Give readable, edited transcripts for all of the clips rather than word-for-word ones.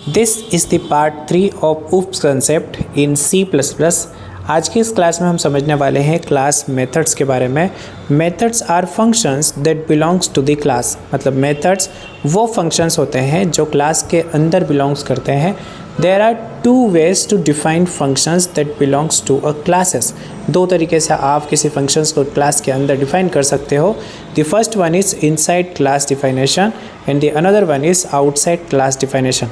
This is the part 3 of UPS concept in C++। आज की इस क्लास में हम समझने वाले हैं क्लास मेथड्स के बारे में। Methods are functions that belongs to the class, मतलब मेथड्स वो फंक्शंस होते हैं जो क्लास के अंदर बिलोंग्स करते हैं। There are two ways to define functions that belongs to a classes. दो तरीके से आप किसी फंक्शंस को क्लास के अंदर डिफाइन कर सकते हो। The first one is inside class definition and the another one is outside class definition.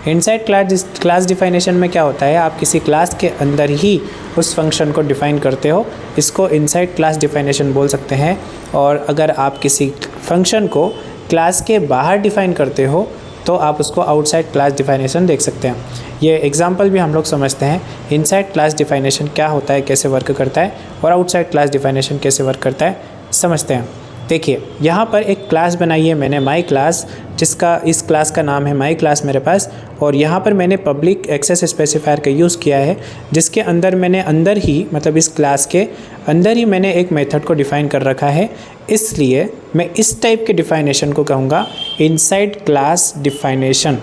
Inside class definition में क्या होता है, आप किसी क्लास के अंदर ही उस फंक्शन को डिफ़ाइन करते हो, इसको इनसाइड क्लास डिफाइनेशन बोल सकते हैं। और अगर आप किसी फंक्शन को क्लास के बाहर डिफ़ाइन करते हो तो आप उसको आउटसाइड क्लास डिफाइनेशन देख सकते हैं। ये एग्जांपल भी हम लोग समझते हैं। इनसाइड क्लास डिफाइनेशन क्या होता है, कैसे वर्क करता है, और आउटसाइड क्लास डिफाइनेशन कैसे वर्क करता है, समझते हैं। देखिए, यहाँ पर एक क्लास बनाई है मैंने माई क्लास, जिसका इस क्लास का नाम है माई क्लास मेरे पास। और यहाँ पर मैंने पब्लिक एक्सेस स्पेसिफायर का यूज़ किया है, जिसके अंदर मैंने अंदर ही, मतलब इस क्लास के अंदर ही मैंने एक मेथड को डिफ़ाइन कर रखा है। इसलिए मैं इस टाइप के डिफ़ाइनेशन को कहूँगा इनसाइड क्लास डिफ़ाइनेशन।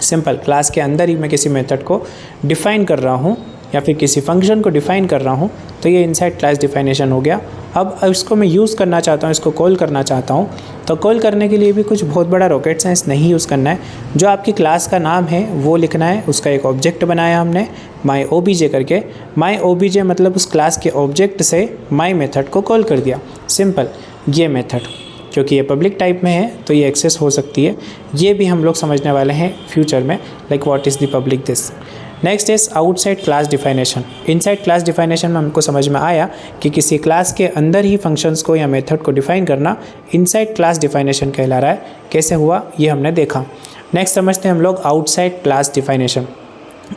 सिंपल, क्लास के अंदर ही मैं किसी मेथड को डिफ़ाइन कर रहा हूँ या फिर किसी फंक्शन को डिफ़ाइन कर रहा हूँ, तो ये इनसाइड क्लास डिफाइनेशन हो गया। अब इसको मैं यूज़ करना चाहता हूँ, इसको कॉल करना चाहता हूँ, तो कॉल करने के लिए भी कुछ बहुत बड़ा रॉकेट साइंस नहीं यूज़ करना है। जो आपकी क्लास का नाम है वो लिखना है, उसका एक ऑब्जेक्ट बनाया हमने माई OBJ करके। माई OBJ मतलब उस क्लास के ऑब्जेक्ट से माई मेथड को कॉल कर दिया। सिंपल, ये मेथड क्योंकि ये पब्लिक टाइप में है तो ये एक्सेस हो सकती है। ये भी हम लोग समझने वाले हैं फ्यूचर में, like what is the public this. Next is outside class definition. Inside class definition में हमको समझ में आया कि किसी क्लास के अंदर ही फंक्शंस को या मेथड को डिफ़ाइन करना इनसाइड क्लास डिफाइनेशन कहला रहा है। कैसे हुआ ये हमने देखा। नेक्स्ट समझते हैं हम लोग आउटसाइड क्लास डिफाइनेशन।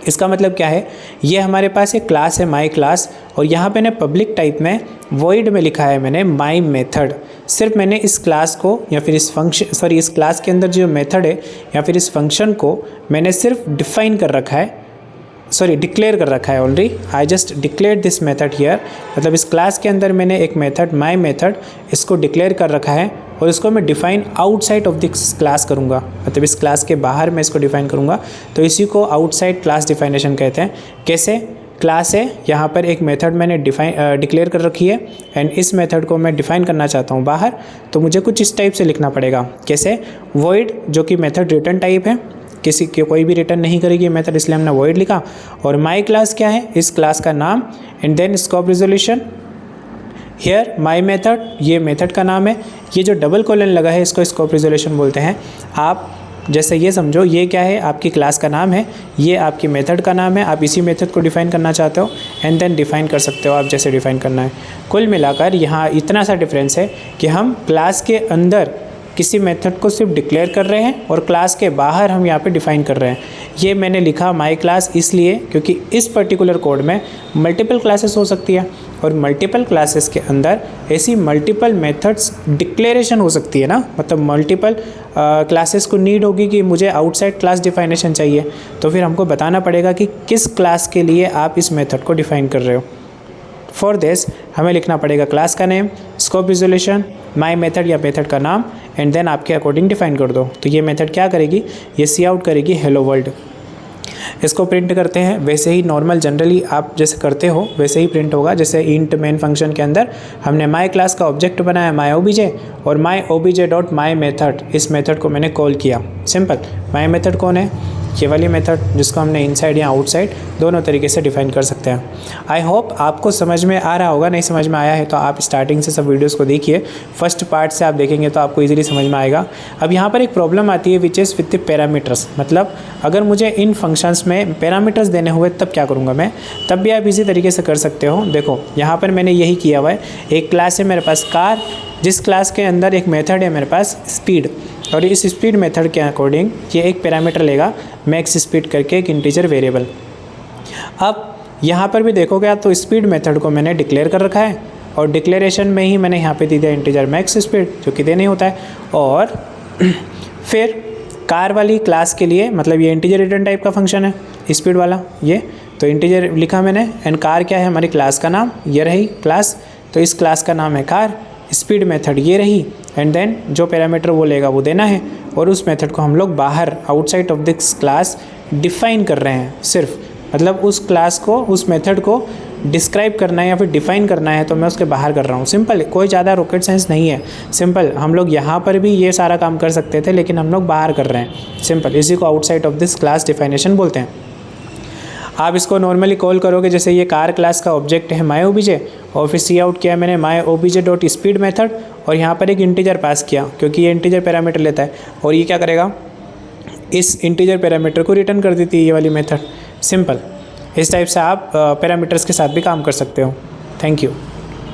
इसका मतलब क्या है, ये हमारे पास एक क्लास है माई क्लास, और यहाँ पे ने पब्लिक टाइप में वॉइड में लिखा है मैंने माई मेथड। सिर्फ मैंने इस क्लास को या फिर इस फंक्शन इस क्लास के अंदर जो मेथड है या फिर इस फंक्शन को मैंने सिर्फ डिफ़ाइन कर रखा है, डिक्लेयर कर रखा है already. I just declare this method here, मतलब इस क्लास के अंदर मैंने एक मेथड माई मेथड इसको डिक्लेयर कर रखा है और इसको मैं define outside of this class करूँगा, मतलब इस क्लास के बाहर मैं इसको डिफ़ाइन करूँगा। तो इसी को आउटसाइड क्लास डिफाइनेशन कहते हैं। कैसे, क्लास है, यहाँ पर एक मेथड मैंने डिक्लेयर कर रखी है एंड इस मेथड को मैं डिफ़ाइन करना चाहता हूँ बाहर, तो मुझे कुछ इस टाइप से लिखना पड़ेगा। कैसे, वॉइड जो कि मेथड रिटर्न टाइप है, किसी के कोई भी रिटर्न नहीं करेगी मेथड, इसलिए हमने वॉइड लिखा। और माई क्लास क्या है, इस क्लास का नाम, and then scope resolution here my method, ये मेथड का नाम है। ये जो डबल कॉलन लगा है इसको स्कोप रिजोल्यूशन बोलते हैं। आप जैसे ये समझो, ये क्या है, आपकी क्लास का नाम है, ये आपकी मेथड का नाम है। आप इसी मेथड को डिफ़ाइन करना चाहते हो एंड देन डिफ़ाइन कर सकते हो आप जैसे डिफ़ाइन करना है। कुल मिलाकर यहाँ इतना सा डिफरेंस है कि हम क्लास के अंदर किसी मेथड को सिर्फ डिक्लेयर कर रहे हैं और क्लास के बाहर हम यहाँ पे डिफ़ाइन कर रहे हैं। ये मैंने लिखा माई क्लास इसलिए क्योंकि इस पर्टिकुलर कोड में मल्टीपल क्लासेस हो सकती है और मल्टीपल क्लासेस के अंदर ऐसी मल्टीपल मेथड्स डिक्लेरेशन हो सकती है ना, मतलब मल्टीपल क्लासेस को नीड होगी कि मुझे आउटसाइड क्लास डिफाइनेशन चाहिए, तो फिर हमको बताना पड़ेगा कि किस क्लास के लिए आप इस मेथड को डिफ़ाइन कर रहे हो। फॉर दिस हमें लिखना पड़ेगा क्लास का name, scope resolution, my method या मेथड का नाम, एंड देन आपके अकॉर्डिंग डिफ़ाइन कर दो। तो ये मेथड क्या करेगी, ये सी आउट करेगी हेलो वर्ल्ड। इसको प्रिंट करते हैं वैसे ही नॉर्मल जनरली आप जैसे करते हो वैसे ही प्रिंट होगा। जैसे इंट मेन फंक्शन के अंदर हमने माई क्लास का ऑब्जेक्ट बनाया माई OBJ, और माई OBJ डॉट माई मेथड, इस मेथड को मैंने कॉल किया। सिंपल, माई मेथड कौन है, ये वाली मेथड जिसको हमने इनसाइड या आउटसाइड दोनों तरीके से डिफ़ाइन कर सकते हैं। आई होप आपको समझ में आ रहा होगा। नहीं समझ में आया है तो आप स्टार्टिंग से सब वीडियोस को देखिए, फर्स्ट पार्ट से आप देखेंगे तो आपको इजीली समझ में आएगा। अब यहाँ पर एक प्रॉब्लम आती है which is with the parameters, मतलब अगर मुझे इन फंक्शंस में पैरामीटर्स देने हुए तब क्या करूँगा मैं, तब भी आप इसी तरीके से कर सकते हो। देखो यहाँ पर मैंने यही किया हुआ है, एक क्लास है मेरे पास कार, जिस क्लास के अंदर एक मेथड है मेरे पास स्पीड, और इस स्पीड मेथड के अकॉर्डिंग ये एक पैरामीटर लेगा मैक्स स्पीड करके, एक इंटीजर वेरिएबल। अब यहाँ पर भी देखोगे आप तो स्पीड मेथड को मैंने डिक्लेयर कर रखा है और डिक्लेरेशन में ही मैंने यहाँ पे दे दिया इंटीजर मैक्स स्पीड, जो कि देने होता है। और फिर कार वाली क्लास के लिए, मतलब ये इंटीजर रिटर्न टाइप का फंक्शन है स्पीड वाला, ये तो इंटीजर लिखा मैंने, एंड कार क्या है, हमारी क्लास का नाम, ये रही क्लास, तो इस क्लास का नाम है कार। स्पीड मेथड ये रही, एंड देन जो पैरामीटर वो लेगा वो देना है, और उस मेथड को हम लोग बाहर outside of this class define कर रहे हैं सिर्फ, मतलब उस क्लास को, उस मेथड को डिस्क्राइब करना है या फिर डिफाइन करना है तो मैं उसके बाहर कर रहा हूँ। सिंपल, कोई ज़्यादा रॉकेट साइंस नहीं है। सिंपल, हम लोग यहाँ पर भी ये सारा काम कर सकते थे लेकिन हम लोग बाहर कर रहे हैं। सिंपल, इसी को आउटसाइड ऑफ दिस क्लास डिफाइनेशन बोलते हैं। आप इसको नॉर्मली कॉल करोगे, जैसे ये कार क्लास का ऑब्जेक्ट है माई ओबीजे और फिर सी आउट किया मैंने माई ओबीजे डॉट स्पीड मेथड और यहाँ पर एक इंटीजर पास किया क्योंकि ये इंटीजर पैरामीटर लेता है और ये क्या करेगा, इस इंटीजर पैरामीटर को रिटर्न कर देती है ये वाली मेथड। सिंपल, इस टाइप से आप पैरामीटर्स के साथ भी काम कर सकते हो। Thank you.